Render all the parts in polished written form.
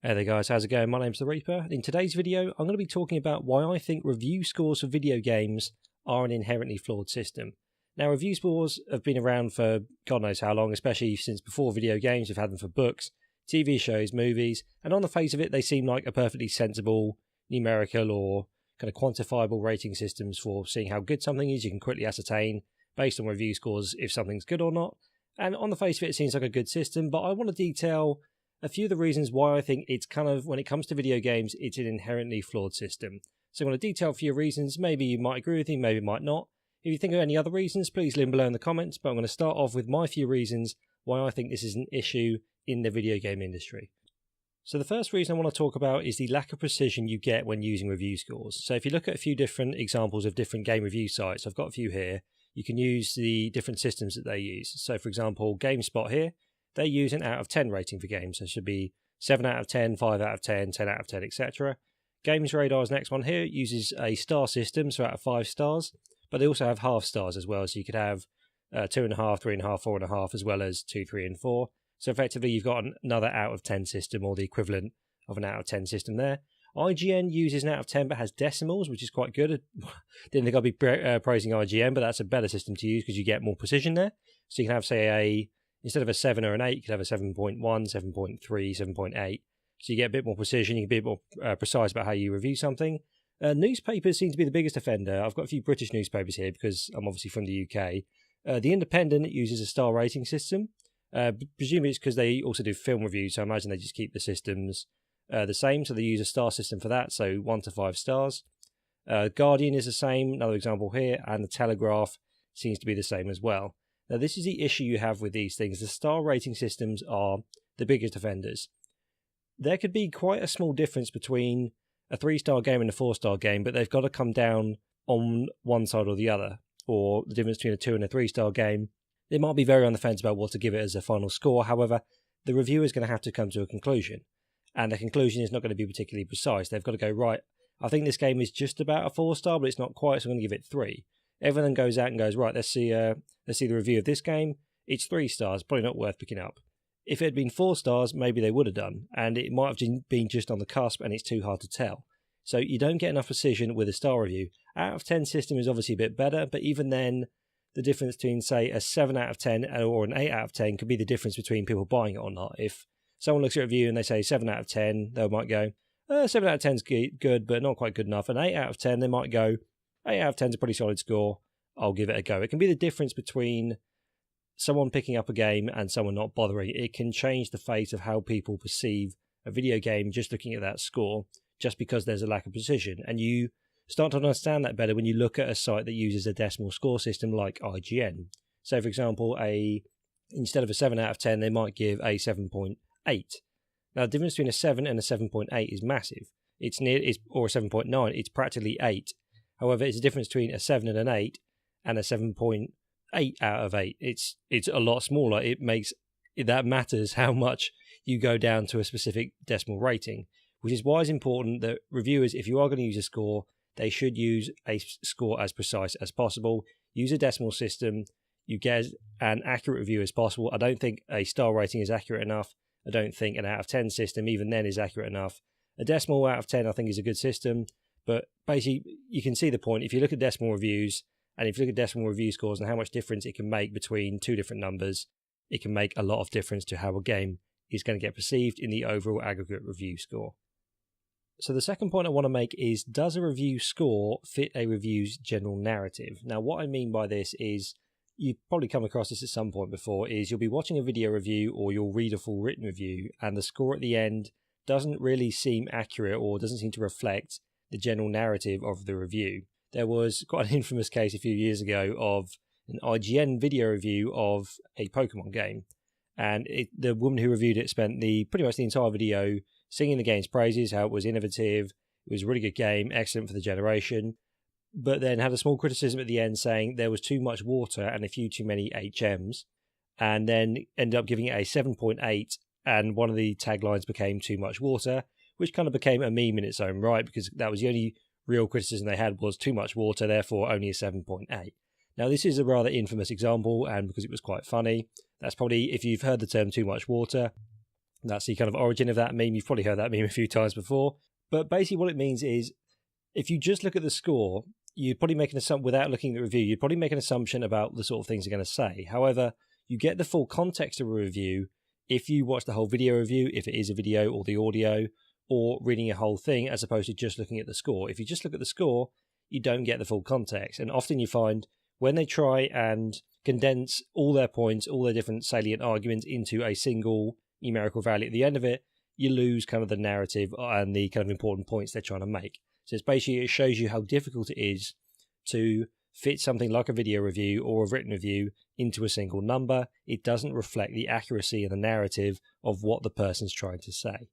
Hey there guys, how's it going? My name's The Reaper. In today's video, I'm going to be talking about why I think review scores for video games are an inherently flawed system. Now, review scores have been around for God knows how long, especially since before video games. We've had them for books, TV shows, movies, and on the face of it, they seem like a perfectly sensible, numerical or kind of quantifiable rating systems for seeing how good something is. You can quickly ascertain, based on review scores, if something's good or not. And on the face of it, it seems like a good system, but I want to detail a few of the reasons why I think it's kind of, when it comes to video games, it's an inherently flawed system. So I'm going to detail a few reasons. Maybe you might agree with me, maybe you might not. If you think of any other reasons, please leave them below in the comments, but I'm going to start off with my few reasons why I think this is an issue in the video game industry. So the first reason I want to talk about is the lack of precision you get when using review scores. So if you look at a few different examples of different game review sites, I've got a few here, you can use the different systems that they use. So for example, GameSpot here, they use an out of 10 rating for games. So it should be 7 out of 10, 5 out of 10, 10 out of 10, etc. Games Radar's next one here uses a star system, so out of 5 stars, but they also have half stars as well. So you could have 2.5, 3.5, 4.5, as well as 2, 3, and 4. So effectively, you've got another out of 10 system, or the equivalent of an out of 10 system there. IGN uses an out of 10 but has decimals, which is quite good. Didn't think I'd be praising IGN, but that's a better system to use because you get more precision there. So you can have, say, instead of a 7 or an 8, you could have a 7.1, 7.3, 7.8. So you get a bit more precision, you can be a bit more precise about how you review something. Newspapers seem to be the biggest offender. I've got a few British newspapers here because I'm obviously from the UK. The Independent uses a star rating system. Presumably it's because they also do film reviews, so I imagine they just keep the systems the same. So they use a star system for that, so 1 to 5 stars. Guardian is the same, another example here, and the Telegraph seems to be the same as well. Now, this is the issue you have with these things. The star rating systems are the biggest offenders. There could be quite a small difference between a 3-star game and a 4-star game, but they've got to come down on one side or the other. Or the difference between a 2 and a 3-star game, they might be very on the fence about what to give it as a final score. However, the reviewer is going to have to come to a conclusion. And the conclusion is not going to be particularly precise. They've got to go, right, I think this game is just about a 4-star, but it's not quite, so I'm going to give it 3. Everyone goes out and goes, right, let's see the review of this game. It's 3 stars, probably not worth picking up. If it had been 4 stars, maybe they would have done, and it might have been just on the cusp, and it's too hard to tell. So you don't get enough precision with a star review. Out of 10 system is obviously a bit better, but even then, the difference between, say, a 7 out of 10 or an 8 out of 10 could be the difference between people buying it or not. If someone looks at a review and they say 7 out of 10, they might go, 7 out of 10 is good, but not quite good enough. An 8 out of 10, they might go, 8 out of 10 is a pretty solid score. I'll give it a go. It can be the difference between someone picking up a game and someone not bothering. It can change the fate of how people perceive a video game just looking at that score, just because there's a lack of precision. And you start to understand that better when you look at a site that uses a decimal score system like IGN. So, for example, instead of a 7 out of 10, they might give a 7.8. Now, the difference between a 7 and a 7.8 is massive. Or a 7.9. It's practically 8. However, it's a difference between a 7 and an 8 and a 7.8 out of 8. It's a lot smaller. That matters how much you go down to a specific decimal rating, which is why it's important that reviewers, if you are going to use a score, they should use a score as precise as possible. Use a decimal system. You get an accurate review as possible. I don't think a star rating is accurate enough. I don't think an out of 10 system, even then, is accurate enough. A decimal out of 10, I think, is a good system. But basically, you can see the point. If you look at decimal reviews, and if you look at decimal review scores and how much difference it can make between two different numbers, it can make a lot of difference to how a game is going to get perceived in the overall aggregate review score. So the second point I want to make is, does a review score fit a review's general narrative? Now, what I mean by this is, you've probably come across this at some point before, is you'll be watching a video review or you'll read a full written review, and the score at the end doesn't really seem accurate or doesn't seem to reflect the general narrative of the review. There was quite an infamous case a few years ago of an IGN video review of a Pokemon game, and the woman who reviewed it spent pretty much the entire video singing the game's praises, how it was innovative, it was a really good game, excellent for the generation, but then had a small criticism at the end saying there was too much water and a few too many HMs, and then ended up giving it a 7.8, and one of the taglines became too much water, which kind of became a meme in its own right, because that was the only real criticism they had, was too much water, therefore only a 7.8. Now, this is a rather infamous example, and because it was quite funny, that's probably, if you've heard the term too much water, That's the kind of origin of that meme. You've probably heard that meme a few times before. But basically what it means is, if you just look at the score, you'd probably make an assumption, without looking at the review, you'd probably make an assumption about the sort of things they're going to say. However, you get the full context of a review if you watch the whole video review, if it is a video or the audio, or reading a whole thing, as opposed to just looking at the score. If you just look at the score, you don't get the full context. And often you find when they try and condense all their points, all their different salient arguments into a single numerical value at the end of it, you lose kind of the narrative and the kind of important points they're trying to make. So it's basically, it shows you how difficult it is to fit something like a video review or a written review into a single number. It doesn't reflect the accuracy and the narrative of what the person's trying to say.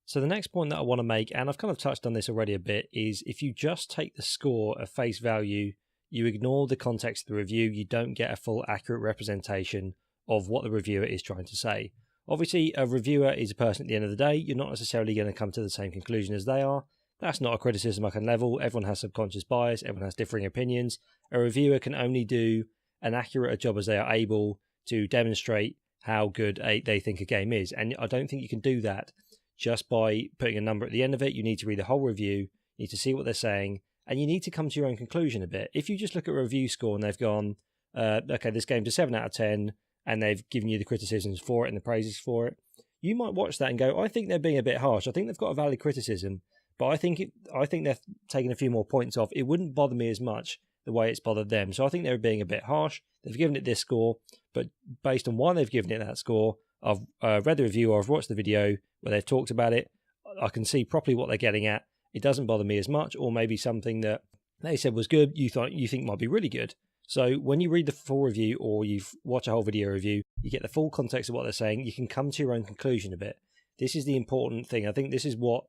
So the next point that I want to make, and I've kind of touched on this already a bit, is if you just take the score at face value, you ignore the context of the review, you don't get a full accurate representation of what the reviewer is trying to say. Obviously, a reviewer is a person at the end of the day. You're not necessarily going to come to the same conclusion as they are. That's not a criticism I can level. Everyone has subconscious bias. Everyone has differing opinions. A reviewer can only do an accurate a job as they are able to demonstrate how good they think a game is. And I don't think you can do that just by putting a number at the end of it. You need to read the whole review. You need to see what they're saying. And you need to come to your own conclusion a bit. If you just look at a review score and they've gone, okay, this game's a 7 out of 10, and they've given you the criticisms for it and the praises for it, you might watch that and go, I think they're being a bit harsh. I think they've got a valid criticism, but I think they're taking a few more points off. It wouldn't bother me as much the way it's bothered them. So I think they're being a bit harsh. They've given it this score, but based on why they've given it that score, I've read the review or I've watched the video where they've talked about it. I can see properly what they're getting at. It doesn't bother me as much, or maybe something that they said was good, you think might be really good. So when you read the full review or you watch a whole video review, you get the full context of what they're saying. You can come to your own conclusion a bit. This is the important thing. I think this is what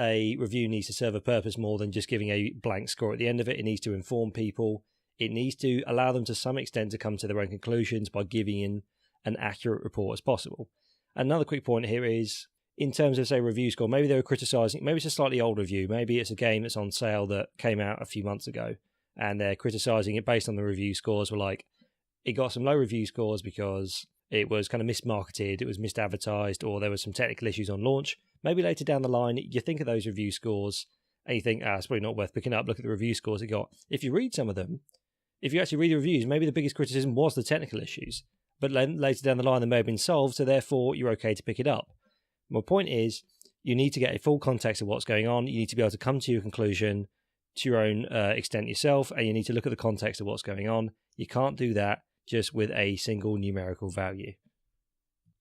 a review needs to serve a purpose more than just giving a blank score at the end of it. It needs to inform people. It needs to allow them to some extent to come to their own conclusions by giving in an accurate report as possible. Another quick point here is, in terms of, say, review score, maybe they were criticising, maybe it's a slightly old review, maybe it's a game that's on sale that came out a few months ago, and they're criticising it based on the review scores. Were like, it got some low review scores because it was kind of mismarketed, it was misadvertised, or there was some technical issues on launch. Maybe later down the line, you think of those review scores and you think, it's probably not worth picking up. Look at the review scores it got. If you read some of them, if you actually read the reviews, maybe the biggest criticism was the technical issues, but then later down the line they may have been solved, so therefore you're okay to pick it up. My point is, you need to get a full context of what's going on. You need to be able to come to your conclusion to your own extent yourself, and you need to look at the context of what's going on. You can't do that just with a single numerical value.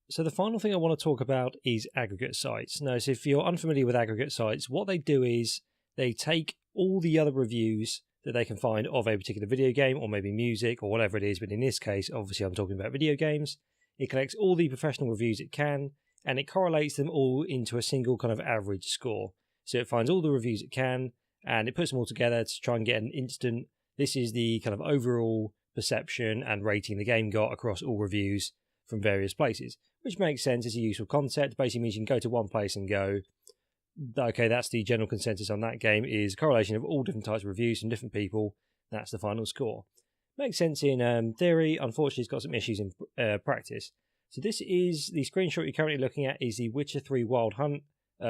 So the final thing I want to talk about is aggregate sites. Now, so if you're unfamiliar with aggregate sites, what they do is they take all the other reviews that they can find of a particular video game, or maybe music, or whatever it is, but in this case, obviously I'm talking about video games. It collects all the professional reviews it can, and it correlates them all into a single kind of average score. So it finds all the reviews it can, and it puts them all together to try and get an instant, this is the kind of overall perception and rating the game got across all reviews from various places, which makes sense. It's a useful concept. Basically means you can go to one place and go, okay, that's the general consensus on that game, is a correlation of all different types of reviews from different people. That's the final score. Makes sense in theory. Unfortunately, it's got some issues in practice. So this is the screenshot you're currently looking at is the Witcher 3 Wild Hunt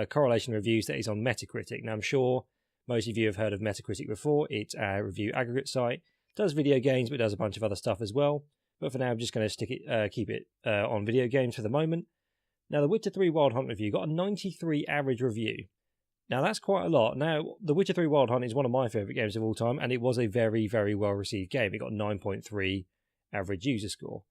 correlation reviews that is on Metacritic. Now, I'm sure most of you have heard of Metacritic before. It's a review aggregate site. It does video games, but it does a bunch of other stuff as well. But for now, I'm just going to keep it on video games for the moment. Now, the Witcher 3 Wild Hunt review got a 93 average review. Now, that's quite a lot. Now, the Witcher 3 Wild Hunt is one of my favourite games of all time, and it was a very, very well-received game. It got 9.3 average user score.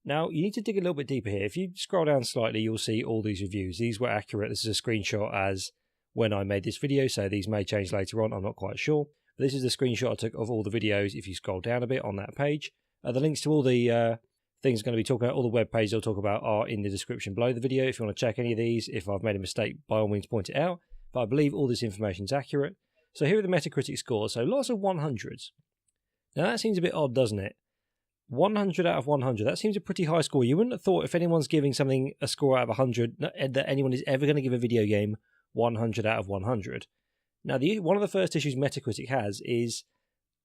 Now, you need to dig a little bit deeper here. If you scroll down slightly, you'll see all these reviews. These were accurate. This is a screenshot as when I made this video, so these may change later on. I'm not quite sure. But this is the screenshot I took of all the videos if you scroll down a bit on that page. The links to all the things I'm going to be talking about, all the web pages I'll talk about, are in the description below the video. If you want to check any of these, if I've made a mistake, by all means point it out. But I believe all this information is accurate. So here are the Metacritic scores. So lots of 100s. Now that seems a bit odd, doesn't it? 100 out of 100. That seems a pretty high score. You wouldn't have thought if anyone's giving something a score out of 100 that anyone is ever going to give a video game 100 out of 100. Now, one of the first issues Metacritic has is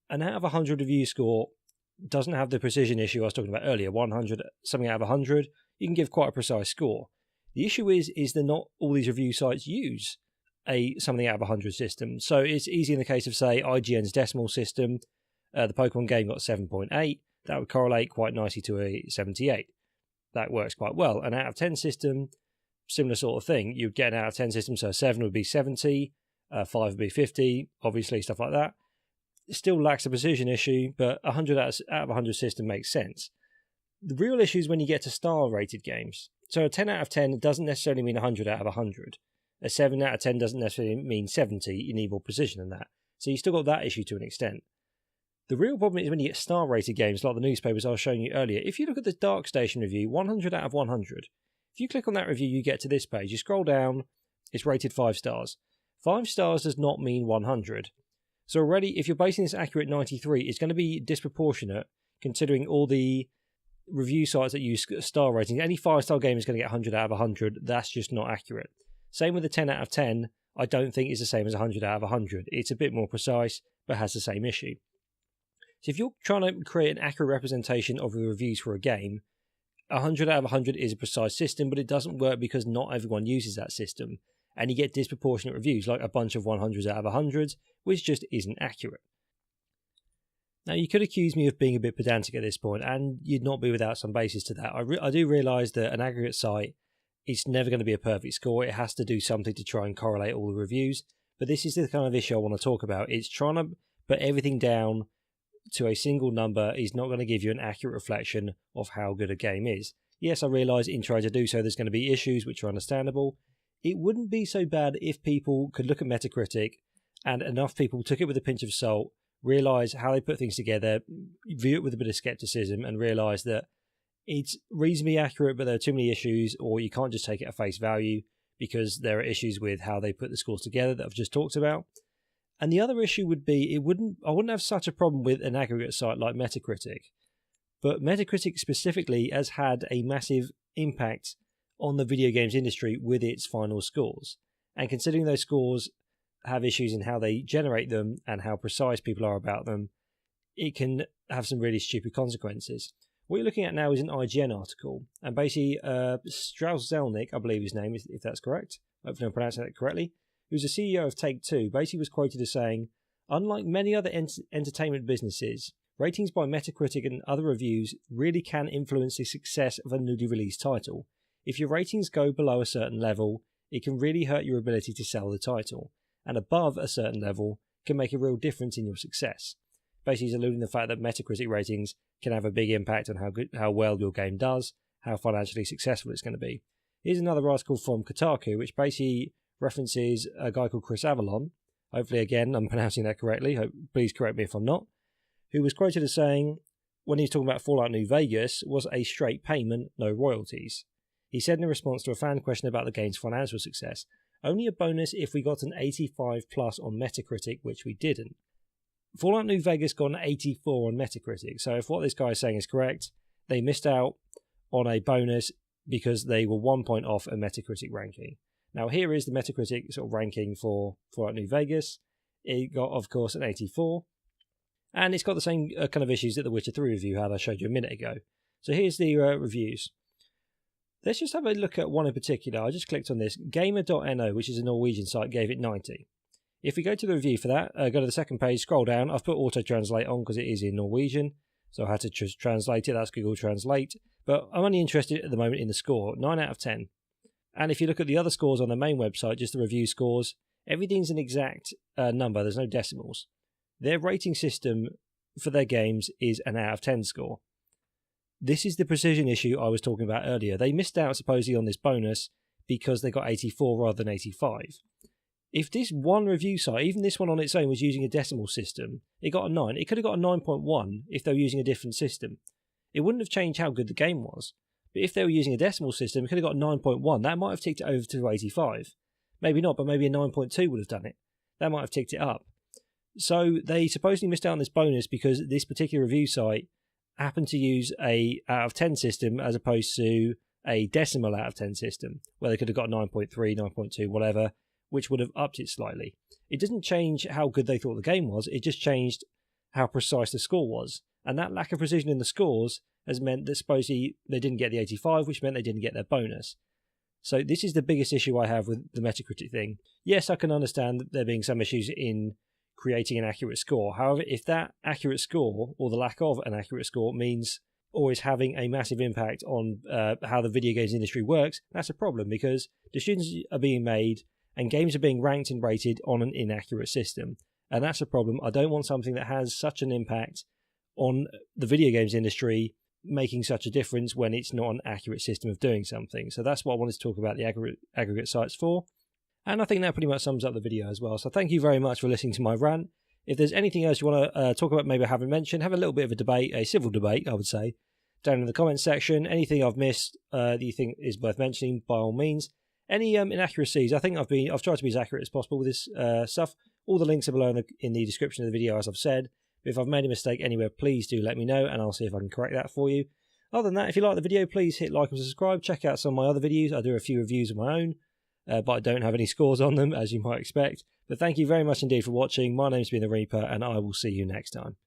an out of 100 review score doesn't have the precision issue I was talking about earlier. 100, something out of 100, you can give quite a precise score. The issue is that not all these review sites use a something out of 100 system. So it's easy in the case of, say, IGN's decimal system. The Pokemon game got 7.8. That would correlate quite nicely to a 78. That works quite well. An out of 10 system, similar sort of thing. You'd get an out of 10 system, so a 7 would be 70, 5 would be 50, obviously, stuff like that. It still lacks a precision issue, but 100 out of 100 system makes sense. The real issue is when you get to star-rated games. So a 10 out of 10 doesn't necessarily mean 100 out of 100. A 7 out of 10 doesn't necessarily mean 70. You need more precision than that. So you still got that issue to an extent. The real problem is when you get star-rated games like the newspapers I was showing you earlier. If you look at the Dark Station review, 100 out of 100. If you click on that review, you get to this page. You scroll down, it's rated 5 stars. 5 stars does not mean 100. So already, if you're basing this accurate 93, it's going to be disproportionate considering all the review sites that use star ratings. Any 5-star game is going to get 100 out of 100. That's just not accurate. Same with the 10 out of 10. I don't think is the same as 100 out of 100. It's a bit more precise, but has the same issue. So if you're trying to create an accurate representation of the reviews for a game, 100 out of 100 is a precise system, but it doesn't work because not everyone uses that system. And you get disproportionate reviews, like a bunch of 100s out of 100s, which just isn't accurate. Now, you could accuse me of being a bit pedantic at this point, and you'd not be without some basis to that. I do realise that an aggregate site, it's never going to be a perfect score. It has to do something to try and correlate all the reviews. But this is the kind of issue I want to talk about. It's trying to put everything down to a single number is not going to give you an accurate reflection of how good a game is. Yes, I realise in trying to do so there's going to be issues which are understandable. It wouldn't be so bad if people could look at Metacritic and enough people took it with a pinch of salt, realise how they put things together, view it with a bit of scepticism and realise that it's reasonably accurate but there are too many issues, or you can't just take it at face value because there are issues with how they put the scores together that I've just talked about. And the other issue would be I wouldn't have such a problem with an aggregate site like Metacritic, but Metacritic specifically has had a massive impact on the video games industry with its final scores. And considering those scores have issues in how they generate them and how precise people are about them, it can have some really stupid consequences. What you're looking at now is an IGN article, and basically Strauss Zelnick, I believe his name is, if that's correct, hopefully I'm pronouncing that correctly, who's the CEO of Take-Two, basically was quoted as saying, "Unlike many other entertainment businesses, ratings by Metacritic and other reviews really can influence the success of a newly released title. If your ratings go below a certain level, it can really hurt your ability to sell the title, and above a certain level can make a real difference in your success." Basically, he's alluding to the fact that Metacritic ratings can have a big impact on how well your game does, how financially successful it's going to be. Here's another article from Kotaku, which basically references a guy called Chris Avalon. Hopefully, again, I'm pronouncing that correctly. Please correct me if I'm not. Who was quoted as saying, when he was talking about Fallout New Vegas, was a straight payment, no royalties. He said in response to a fan question about the game's financial success, "Only a bonus if we got an 85 plus on Metacritic, which we didn't." Fallout New Vegas got an 84 on Metacritic, so if what this guy is saying is correct, they missed out on a bonus because they were 1 point off a Metacritic ranking. Now here is the Metacritic sort of ranking for Fallout New Vegas. It got, of course, an 84, and it's got the same kind of issues that the Witcher 3 review had I showed you a minute ago. So here's the reviews. Let's just have a look at one in particular. I just clicked on this. Gamer.no, which is a Norwegian site, gave it 90. If we go to the review for that, go to the second page, scroll down. I've put auto-translate on because it is in Norwegian, so I had to just translate it. That's Google Translate. But I'm only interested at the moment in the score, 9 out of 10. And if you look at the other scores on the main website, just the review scores, everything's an exact number. There's no decimals. Their rating system for their games is an out of 10 score. This is the precision issue I was talking about earlier. They missed out supposedly on this bonus because they got 84 rather than 85. If this one review site, even this one on its own, was using a decimal system, it got a 9. It could have got a 9.1 if they were using a different system. It wouldn't have changed how good the game was. But if they were using a decimal system, it could have got a 9.1. That might have ticked it over to 85. Maybe not, but maybe a 9.2 would have done it. That might have ticked it up. So they supposedly missed out on this bonus because this particular review site happened to use a out of 10 system as opposed to a decimal out of 10 system, where they could have got 9.3, 9.2, whatever, which would have upped it slightly. It doesn't change how good they thought the game was, it just changed how precise the score was. And that lack of precision in the scores has meant that supposedly they didn't get the 85, which meant they didn't get their bonus. So this is the biggest issue I have with the Metacritic thing. Yes, I can understand there being some issues in creating an accurate score. However, if that accurate score, or the lack of an accurate score, means or is having a massive impact on how the video games industry works, that's a problem, because decisions are being made and games are being ranked and rated on an inaccurate system. And that's a problem. I don't want something that has such an impact on the video games industry making such a difference when it's not an accurate system of doing something. So that's what I wanted to talk about the aggregate sites for. And I think that pretty much sums up the video as well. So thank you very much for listening to my rant. If there's anything else you want to talk about, maybe I haven't mentioned, have a little bit of a debate, a civil debate, I would say, down in the comments section. Anything I've missed that you think is worth mentioning, by all means. Any inaccuracies, I think I've tried to be as accurate as possible with this stuff. All the links are below in the description of the video, as I've said. But if I've made a mistake anywhere, please do let me know, and I'll see if I can correct that for you. Other than that, if you like the video, please hit like and subscribe. Check out some of my other videos. I do a few reviews of my own, but I don't have any scores on them, as you might expect. But thank you very much indeed for watching. My name's been The Reaper, and I will see you next time.